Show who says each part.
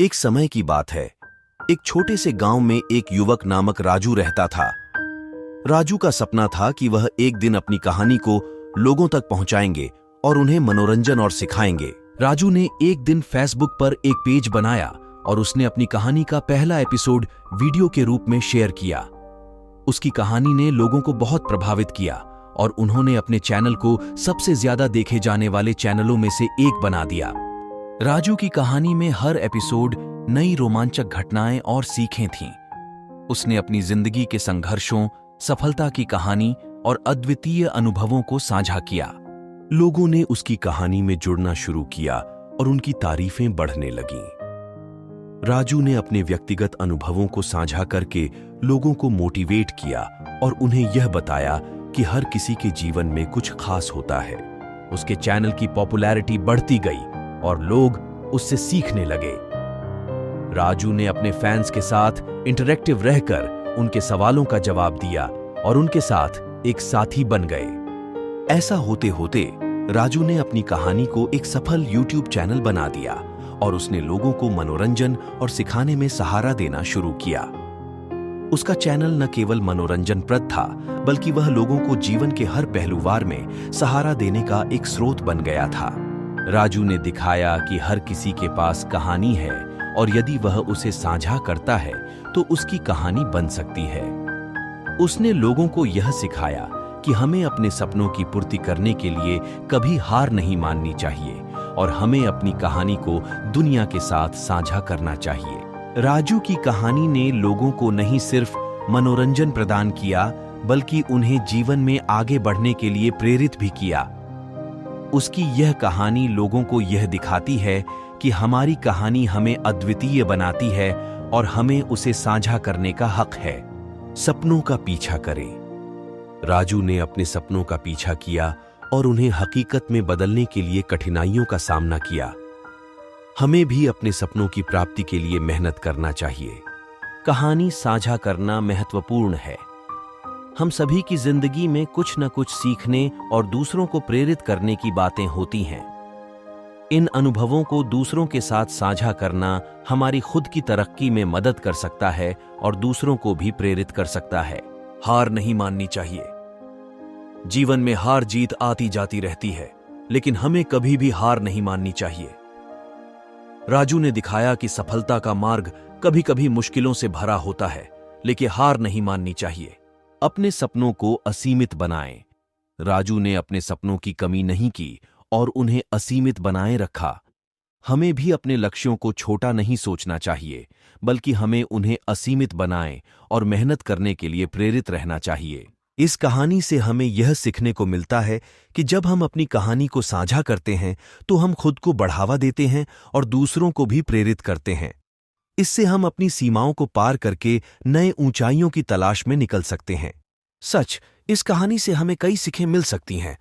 Speaker 1: एक समय की बात है। एक छोटे से गांव में एक युवक नामक राजू रहता था। राजू का सपना था कि वह एक दिन अपनी कहानी को लोगों तक पहुंचाएंगे और उन्हें मनोरंजन और सिखाएंगे। राजू ने एक दिन फेसबुक पर एक पेज बनाया और उसने अपनी कहानी का पहला एपिसोड वीडियो के रूप में शेयर किया। उसकी कहानी ने लोगों को बहुत प्रभावित किया और उन्होंने अपने चैनल को सबसे ज्यादा देखे जाने वाले चैनलों में से एक बना दिया। राजू की कहानी में हर एपिसोड नई रोमांचक घटनाएं और सीखें थीं। उसने अपनी जिंदगी के संघर्षों, सफलता की कहानी और अद्वितीय अनुभवों को साझा किया। लोगों ने उसकी कहानी में जुड़ना शुरू किया और उनकी तारीफें बढ़ने लगीं। राजू ने अपने व्यक्तिगत अनुभवों को साझा करके लोगों को मोटिवेट किया और उन्हें यह बताया कि हर किसी के जीवन में कुछ खास होता है। उसके चैनल की पॉपुलैरिटी बढ़ती गई और लोग उससे सीखने लगे। राजू ने अपने फैंस के साथ इंटरैक्टिव रहकर उनके सवालों का जवाब दिया और उनके साथ एक साथी बन गए। ऐसा होते होते राजू ने अपनी कहानी को एक सफल यूट्यूब चैनल बना दिया और उसने लोगों को मनोरंजन और सिखाने में सहारा देना शुरू किया। उसका चैनल न केवल मनोरंजनप्रद था, बल्कि वह लोगों को जीवन के हर पहलुवार में सहारा देने का एक स्रोत बन गया था। राजू ने दिखाया कि हर किसी के पास कहानी है और यदि वह उसे साझा करता है तो उसकी कहानी बन सकती है। उसने लोगों को यह सिखाया कि हमें अपने सपनों की पूर्ति करने के लिए कभी हार नहीं माननी चाहिए और हमें अपनी कहानी को दुनिया के साथ साझा करना चाहिए। राजू की कहानी ने लोगों को नहीं सिर्फ मनोरंजन प्रदान किया, बल्कि उन्हें जीवन में आगे बढ़ने के लिए प्रेरित भी किया। उसकी यह कहानी लोगों को यह दिखाती है कि हमारी कहानी हमें अद्वितीय बनाती है और हमें उसे साझा करने का हक है। सपनों का पीछा करें। राजू ने अपने सपनों का पीछा किया और उन्हें हकीकत में बदलने के लिए कठिनाइयों का सामना किया। हमें भी अपने सपनों की प्राप्ति के लिए मेहनत करना चाहिए। कहानी साझा करना महत्वपूर्ण है। हम सभी की जिंदगी में कुछ न कुछ सीखने और दूसरों को प्रेरित करने की बातें होती हैं। इन अनुभवों को दूसरों के साथ साझा करना हमारी खुद की तरक्की में मदद कर सकता है और दूसरों को भी प्रेरित कर सकता है। हार नहीं माननी चाहिए। जीवन में हार जीत आती जाती रहती है, लेकिन हमें कभी भी हार नहीं माननी चाहिए। राजू ने दिखाया कि सफलता का मार्ग कभी कभी मुश्किलों से भरा होता है, लेकिन हार नहीं माननी चाहिए। अपने सपनों को असीमित बनाएं। राजू ने अपने सपनों की कमी नहीं की और उन्हें असीमित बनाए रखा। हमें भी अपने लक्ष्यों को छोटा नहीं सोचना चाहिए, बल्कि हमें उन्हें असीमित बनाएं और मेहनत करने के लिए प्रेरित रहना चाहिए। इस कहानी से हमें यह सीखने को मिलता है कि जब हम अपनी कहानी को साझा करते हैं तो हम खुद को बढ़ावा देते हैं और दूसरों को भी प्रेरित करते हैं। इससे हम अपनी सीमाओं को पार करके नए ऊंचाइयों की तलाश में निकल सकते हैं। सच, इस कहानी से हमें कई सीखें मिल सकती हैं।